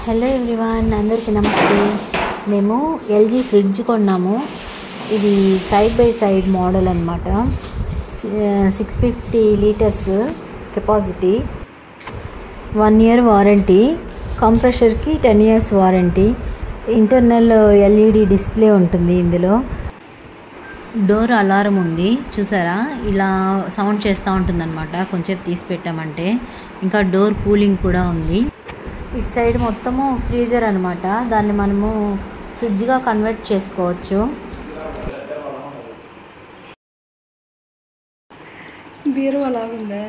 Hello everyone, అందరికీ నమస్తే. మేము ఎల్జీ ఫ్రిడ్జ్ కొన్నాము. ఇది సైడ్ బై సైడ్ మోడల్ అనమాట. 650 లీటర్స్ కెపాసిటీ, 1 year వారంటీ, కంప్రెషర్కి 10 years warranty. Internal LED display ఉంటుంది. ఇందులో డోర్ అలారం ఉంది, చూసారా? ఇలా సౌండ్ చేస్తూ ఉంటుందన్నమాట కొంచెం తీసి పెట్టామంటే. ఇంకా డోర్ కూలింగ్ కూడా ఉంది. ఇటు సైడ్ మొత్తము ఫ్రీజర్ అనమాట. దాన్ని మనము ఫ్రిడ్జ్గా కన్వర్ట్ చేసుకోవచ్చు. బీరువాలాగుందా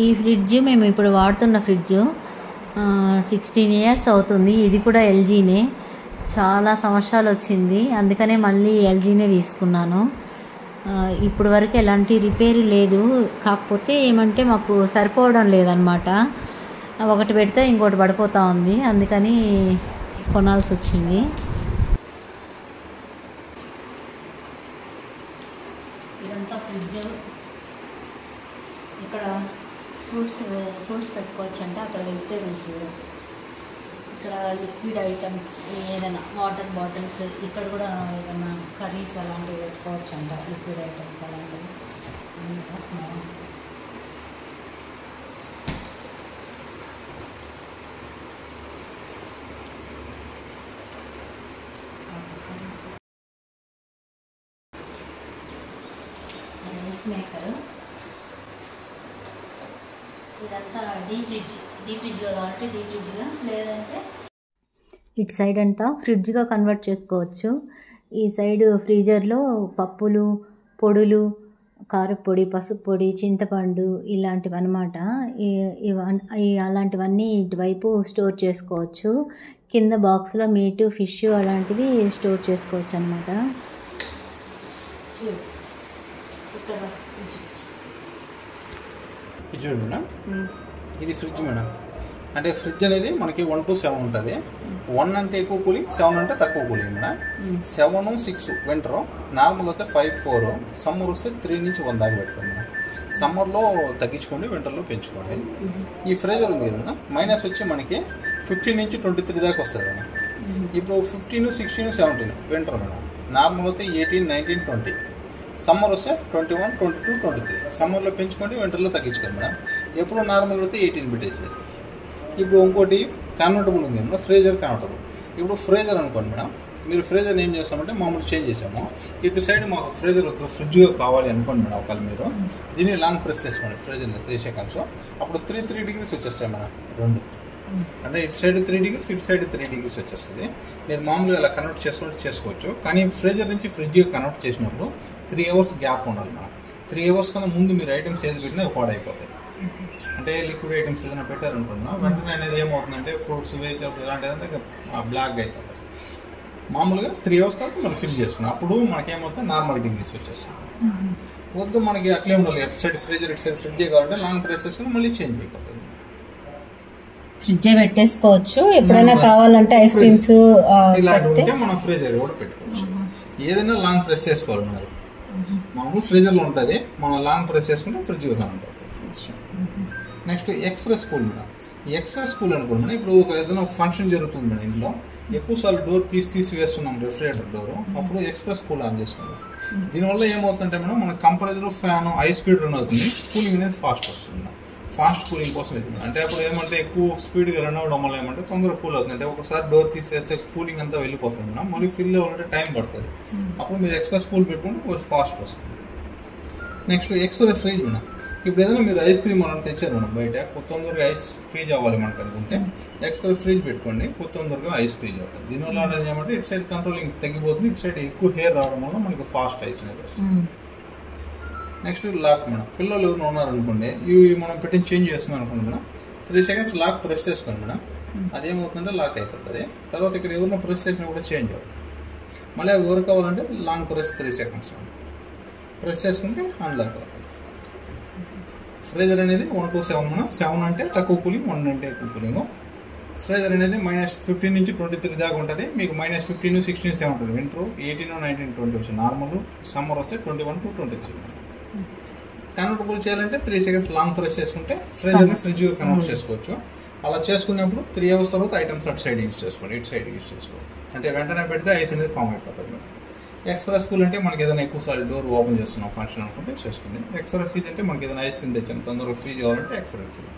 ఈ ఫ్రిడ్జ్ మేము ఇప్పుడు వాడుతున్న ఫ్రిడ్జ్ 16 years అవుతుంది. ఇది కూడా ఎల్జీనే, చాలా సంవత్సరాలు వచ్చింది. అందుకనే మళ్ళీ ఎల్జీనే తీసుకున్నాను. ఇప్పుడు వరకు ఎలాంటి రిపేర్ లేదు. కాకపోతే ఏమంటే మాకు సరిపోవడం లేదనమాట. ఒకటి పెడితే ఇంకోటి పడిపోతూ ఉంది, అందుకని కొనాల్సి వచ్చింది. ఇదంతా ఫ్రిడ్జ్. ఇక్కడ ఫ్రూట్స్ పెట్టుకోవచ్చు అంట, అక్కడ వెజిటేబుల్స్, ఇక్కడ లిక్విడ్ ఐటమ్స్ ఏదైనా వాటర్ బాటిల్స్, ఇక్కడ కూడా ఏదైనా కర్రీస్ అలాంటివి పెట్టుకోవచ్చు అంట, లిక్విడ్ ఐటమ్స్ అలాంటివి. Rice maker. ఇదంతా డీ ఫ్రిడ్జ్గా కావాలంటే డీ ఫ్రిడ్జ్గా, లేదంటే ఇటు సైడ్ అంతా ఫ్రిడ్జ్గా కన్వర్ట్ చేసుకోవచ్చు. ఈ సైడ్ ఫ్రీజర్లో పప్పులు, పొడులు, కారపొడి, పసుపు పొడి, చింతపండు ఇలాంటివి అనమాట. అలాంటివన్నీ ఇటువైపు స్టోర్ చేసుకోవచ్చు. కింద బాక్స్లో మీటు, ఫిష్ అలాంటివి స్టోర్ చేసుకోవచ్చు అనమాట. చూడండి మేడం, ఇది ఫ్రిడ్జ్ మేడం. అంటే ఫ్రిడ్జ్ అనేది మనకి 1 to 7 ఉంటుంది. 1 అంటే ఎక్కువ కూలింగ్, 7 అంటే తక్కువ కూలింగ్ మేడం. 7, 6 వింటర్, నార్మల్ అయితే 5, 4, సమ్మర్ వస్తే 3 నుంచి 1 దాకా పెట్టుకోండి మేడం. సమ్మర్లో తగ్గించుకోండి, వింటర్లో పెంచుకోండి. ఈ ఫ్రీజర్ ఉంది కదా, మైనస్ వచ్చి మనకి 15 నుంచి 23 దాకా వస్తుంది మేడం. ఇప్పుడు 15, 16, 17 వింటర్ మేడం. నార్మల్ అయితే 18, 19, 20. సమ్మర్ వస్తే 21, 22, 23. సమ్మర్లో పెంచుకోండి, వింటర్లో తగ్గించుకోండి మేడం. ఎప్పుడు నార్మల్ అయితే 18 పెట్టేసేయండి. ఇప్పుడు ఇంకోటి కన్వర్టబుల్ ఉంది మేడం, ఫ్రీజర్ కన్వర్టబుల్. ఇప్పుడు ఫ్రీజర్ అనుకోండి మేడం, మీరు ఫ్రీజర్ ఏం చేస్తామంటే మామూలు చేంజ్ చేసాము. ఇటు సైడ్ మాకు ఫ్రీజర్ ఫ్రిడ్జ్గా కావాలి అనుకోండి మేడం. ఒకవేళ మీరు దీన్ని లాంగ్ ప్రెస్ చేసుకోండి ఫ్రీజర్ని 3 seconds. అప్పుడు 3 degrees వచ్చేస్తాయి మేడం. 2 అంటే ఇటు సైడ్ 3 degrees, ఇటు సైడ్ 3 degrees వచ్చేస్తుంది. మీరు మామూలుగా అలా కన్వర్ట్ చేసుకోవచ్చు. కానీ ఫ్రీజర్ నుంచి ఫ్రిడ్జ్గా కన్వర్ట్ చేసినప్పుడు 3 hours గ్యాప్ ఉండాలి మనం. 3 hours కన్నా ముందు మీరు ఐటమ్స్ ఏది పెట్టినా పాడైపోతాయి. అంటే లిక్విడ్ ఐటమ్స్ ఏదైనా పెట్టారనుకున్నా వెంటనే అనేది ఏమవుతుందంటే ఫ్రూట్స్, వెజిటబుల్స్ ఇలాంటిదంటే బ్లాక్గా అయిపోతాయి. మామూలుగా 3 hours తర్వాత మనం ఫిల్ చేసుకున్నాం. అప్పుడు మనకేమవుతుంది, నార్మల్ డిగ్రీస్ వచ్చేస్తాం. వద్దు మనకి అట్లే ఉండాలి, ఇటు సైడ్ ఫ్రీజర్, ఇటు సైడ్ ఫ్రిడ్జే కావాలంటే లాంగ్ ప్రెస్ చేసుకుని మళ్ళీ చేంజ్ అయిపోతుంది. ఫ్రిడ్జ్ పెట్టేసుకోవచ్చు. ఎప్పుడైనా కావాలంటే ఐస్ క్రీమ్స్ ఇలాంటి మనం ఫ్రీజర్ కూడా పెట్టుకోవచ్చు. ఏదైనా లాంగ్ ప్రెస్ చేసుకోవాలి మనది. మామూలు ఫ్రీజర్లో ఉంటుంది, మనం లాంగ్ ప్రెస్ చేసుకుంటే ఫ్రిడ్జ్ ఉంటుంది. Next express cool madam. ఈ ఎక్స్ప్రెస్ కూల్ అనుకోండి, ఇప్పుడు ఏదైనా ఒక ఫంక్షన్ జరుగుతుంది మేడం, ఇంట్లో ఎక్కువసార్లు డోర్ తీసి వేస్తున్నాం రిఫ్రిజరేటర్ డోర్, అప్పుడు ఎక్స్ప్రెస్ కూల్ ఆన్ చేసుకోండి. దీనివల్ల ఏమవుతుందంటే మేడం, మన compressor, fan high speed run అవుతుంది, కూలింగ్ అనేది ఫాస్ట్ వస్తుంది. ఫాస్ట్ కూలింగ్ కోసం అవుతుంది. అంటే అప్పుడు ఏమంటే ఎక్కువ స్పీడ్గా రన్ అవ్వడం వల్ల ఏమంటే తొందరగా కూల్ అవుతుంది. అంటే ఒకసారి డోర్ తీసివేస్తే కూలింగ్ అంతా వెళ్ళిపోతుంది మేడం. మళ్ళీ ఫిల్ అవ్వాలంటే టైం పడుతుంది. అప్పుడు మీరు ఎక్స్ప్రెస్ కూల్ పెట్టుకుంటే కొంచెం ఫాస్ట్ వస్తుంది. Next express freeze madam. ఇప్పుడు ఏదైనా మీరు ఐస్ క్రీమ్ మనం తెచ్చారు మేడం బయట, తొందరగా ఐస్ ఫ్రీజ్ అవ్వాలి మనకు అనుకుంటే ఎక్స్ప్రెస్ ఫ్రీజ్ పెట్టుకోండి, తొందరగా ఐస్ ఫ్రీజ్ అవుతుంది. దీనివల్ల అనేది ఏమంటే ఇటు సైడ్ కంట్రోలింగ్ తగ్గిపోతుంది, ఇటు సైడ్ ఎక్కువ హెయిర్ రావడం వల్ల మనకి ఫాస్ట్ ఐస్ అనేది వస్తుంది. Next lock madam. పిల్లలు ఎవరైనా ఉన్నారనుకోండి, ఇవి మనం పెట్టి చేంజ్ చేస్తున్నాం అనుకోండి మేడం, 3 seconds లాక్ ప్రెస్ చేసుకోండి మేడం. అదేమవుతుందంటే లాక్ అయిపోతుంది. తర్వాత ఇక్కడ ఎవరైనా ప్రెస్ చేసినా కూడా చేంజ్ అవుతుంది. మళ్ళీ అవి ఎవరు కావాలంటే లాంగ్ ప్రెస్ 3 seconds ప్రెస్ చేసుకుంటే అన్లాక్ అవుతుంది. ఫ్రీజర్ అనేది 1 to 7 మేడం. 7 అంటే తక్కువ కూలింగ్, 1 అంటే ఎక్కువ కూలింగ్. ఫ్రీజర్ అనేది -15 నుంచి 23 దాకా ఉంటుంది. మీకు -15, 16, 17 వింటర్, 18, 19, 20 వచ్చి నార్మల్. సమ్మర్ వస్తే 21 to 23. కన్వర్టబుల్ చేయాలంటే 3 seconds లాంగ్ ప్రెస్ చేసుకుంటే ఫ్రీజర్ని ఫ్రిడ్జ్గా కన్వర్ట్ చేసుకోవచ్చు. అలా చేసుకునేప్పుడు 3 hours తర్వాత ఐటమ్స్ అటు సైడ్ యూస్ చేసుకోండి, ఇటు సైడ్ యూస్ చేసుకోండి. అంటే వెంటనే పెడితే ఐస్ అనేది ఫామ్ అయిపోతుంది మేడం. ఎక్స్ప్రెస్ కూల్ అంటే మనకి ఏదైనా ఎక్కువ సార్లు డోర్ ఓపెన్ చేస్తున్నాం ఫంక్షన్ అనుకుంటే చేసుకోండి. ఎక్స్ప్రెస్ ఫ్రిడ్జ్ అంటే మనకి ఏదైనా ఐస్ క్రీమ్ తెచ్చాను తొందరగా ఫ్రీజ్ కావాలంటే ఎక్స్ప్రెస్ ఫ్రిడ్జ్.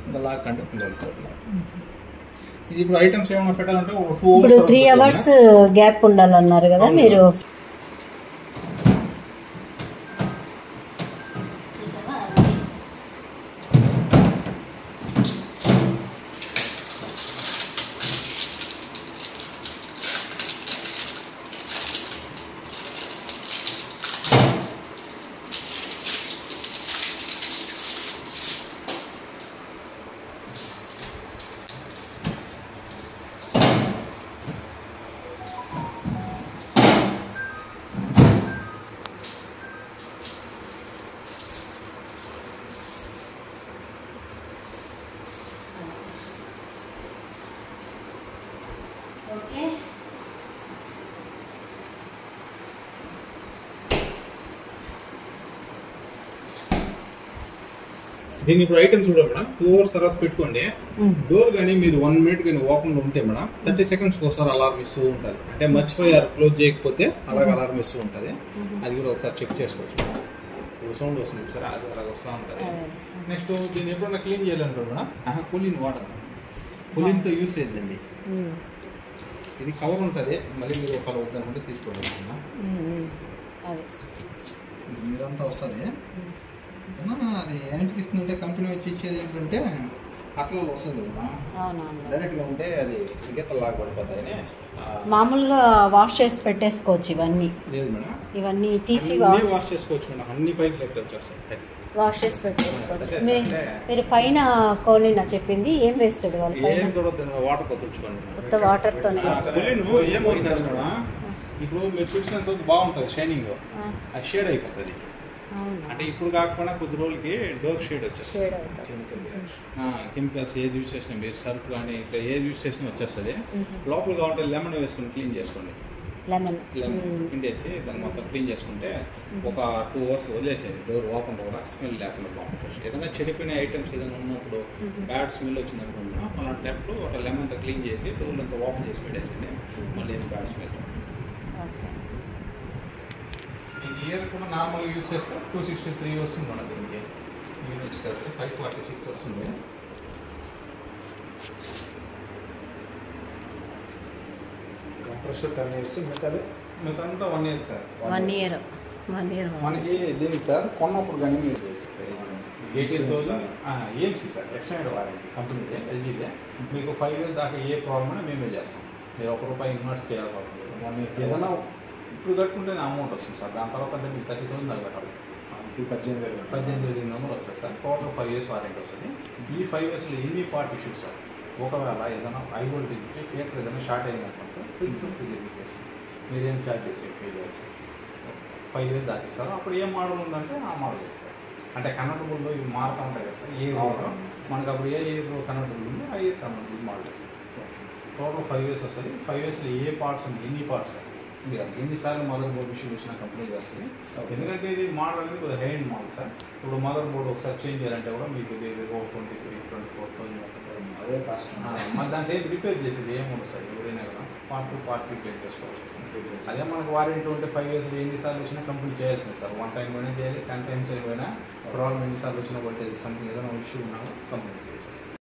ఇంకా లాక్ అంటే పిల్లలకి లాక్. ఇది ఇప్పుడు ఐటమ్స్ ఏమైనా పెట్టాలంటే 2 hours ఇప్పుడు 3 hours గ్యాప్ ఉండాలన్నారు కదా మీరు. ఓకే, దీన్ని ఇప్పుడు ఐటమ్స్ చూడండి మేడం. 2 hours తర్వాత పెట్టుకోండి. డోర్ కానీ మీరు 1 minute కానీ ఓపెన్ లో ఉంటే మేడం 30 seconds ఒకసారి అలారం ఇస్తూ ఉంటుంది. అంటే మర్చిపోయారు క్లోజ్ చేయకపోతే అలాగే అలారం ఇస్తూ ఉంటుంది. అది కూడా ఒకసారి చెక్ చేసుకోవచ్చు. ఇప్పుడు సౌండ్ వస్తుంది సార్, అది అలాగ వస్తూ ఉంటుంది. నెక్స్ట్ దీన్ని ఎప్పుడైనా క్లీన్ చేయాలంటారు మేడం, కూలింగ్ వాటర్, కూలింగ్తో యూస్ చేయద్దండి. ఇది కవర్ ఉంటుంది, మళ్ళీ మీరు ఒక వద్దనుకుంటే తీసుకోండి. ఇదంతా వస్తుంది. అది ఏమనిపిస్తుందంటే కంపెనీ వచ్చి ఇచ్చేది ఏంటంటే అట్లా వస్తుంది కదా, డైరెక్ట్గా ఉంటే అది గీతలు లాగా పడిపోతాయని. మామూలుగా వాష్ చేసి పెట్టేసుకోవచ్చు ఇవన్నీ. లేదు మేడం, ఇవన్నీ తీసి వాష్ చేసుకోవచ్చు మేడం. అన్ని పైకి లెక్క వచ్చేస్తాయి, వాష్ చేసి పెట్టేసుకోవచ్చు. మీరు పైన కోలినా చెప్పింది ఏం వేస్తాడు వాళ్ళు? ఏం చూడొద్దు, వాటర్తో తుడుచుకోండి. కొత్త వాటర్తోనే ఏమవుతుంది మేడం, ఇప్పుడు మీరు చూసినంత బాగుంటుంది షైనింగ్, అది షేడ్ అయిపోతుంది. అంటే ఇప్పుడు కాకపోయినా కొద్ది రోజులకి డోర్ షేడ్ వచ్చేస్తుంది. కెమికల్స్ ఏది యూస్ చేసినా, మీరు సర్ఫ్ కానీ ఇట్లా ఏది యూస్ చేసినా వచ్చేస్తుంది. లోపల కావాలంటే లెమన్ వేసుకుని క్లీన్ చేసుకోండి. లెమన్ పిండేసి దాన్ని మొత్తం క్లీన్ చేసుకుంటే ఒక 2 hours వదిలేసేది. డోర్ ఓపెన్ కూడా స్మెల్ లేకుండా బాగుంటుంది. ఏదైనా చెడిపోయిన ఐటమ్స్ ఏదైనా ఉన్నప్పుడు బ్యాడ్ స్మెల్ వచ్చిందనుకున్నా మన టెప్లో ఒక లెమన్తో క్లీన్ చేసి డోర్లు అంతా ఓపెన్ చేసి పెట్టేసింది, మళ్ళీ ఏం బ్యాడ్ స్మెల్. ఈ ఇయర్ కూడా నార్మల్గా యూస్ చేస్తే 263 వస్తుంది మన దీనికి. యూనిట్స్ కలిపి 546 వస్తుంది. కంప్రెసర్ 10 years, మిగతా 1 year సార్. 1 year మనకి దీనికి సార్ కొన్నప్పుడు కానీ మీరు చేసేసారు 18,000 ఏఎంసీ సార్, ఎక్స్టెండెడ్ వారంటీ కంపెనీదే, ఎల్జీదే. మీకు 5 years దాకా ఏ ప్రాబ్లమ్ అయినా మేమే చేస్తాం. మీరు ₹1 ఇన్వెస్ట్ చేయాలి కాబట్టి 1 year ఏదైనా ఇప్పుడు కట్టుకుంటేనే అమౌంట్ వస్తుంది సార్. దాని తర్వాత అంటే మీకు 30,000 అది కట్టాలి. 18,000 వస్తుంది సార్. టోటల్ 5 years వారంటీ వస్తుంది. ఈ 5 yearsలో ఎన్ని పార్ట్ ఇష్యూస్ సార్, ఒకవేళ ఏదైనా హై వోల్టేజ్ థియేటర్ ఏదైనా షార్ట్ అయిందనుకుంటే ఫ్రీ చేస్తాం. మీరేం ఛార్జ్ చేసి పే చేయాల్సి 5 years దాటిస్తారు. అప్పుడు ఏ మోడల్ ఉందంటే ఆ మోడల్ చేస్తారు. అంటే కన్వర్టబుల్లో ఇవి మారుతూ ఉంటాయి కదా సార్. ఏ ఇయర్లో మనకు అప్పుడు ఏ ఇయర్లో కన్వర్టబుల్ ఉందో ఆ ఇయర్ కన్వర్టబుల్ మోడల్ చేస్తారు. టోటల్ 5 years వస్తుంది. 5 yearsలో ఏ పార్ట్స్ ఉంది, ఎన్ని పార్ట్స్ మీరు ఎన్నిసార్లు మదర్ బోర్డ్ ఇష్యూ వచ్చిన కంపెనీ చేస్తుంది. ఎందుకంటే ఇది మోడల్ అనేది కొద్దిగా హై అండ్ మోడల్ సార్. ఇప్పుడు మదర్ బోర్డ్ ఒకసారి చేంజ్ చేయాలంటే కూడా మీకు 23,000-24,000 అదే కాస్ట్. మరి దాంట్లో ఏం రిపేర్ చేసేది ఏముంది సార్, ఎవరైనా కూడా పార్ట్ రిపేర్ చేసుకోవచ్చు. అదే మనకు వారంటీ ఉంటే 5 years ఎన్నిసార్లు వచ్చినా కంపెనీ చేయాల్సింది సార్. 1 time అయినా చేయాలి, 10 times అయిపోయినా ప్రాబ్లం ఎన్నిసార్లు వచ్చినా వోల్టేజ్ సంథింగ్ ఏదైనా ఇష్యూ ఉన్నా కంపెనీ చేసేస్తాం.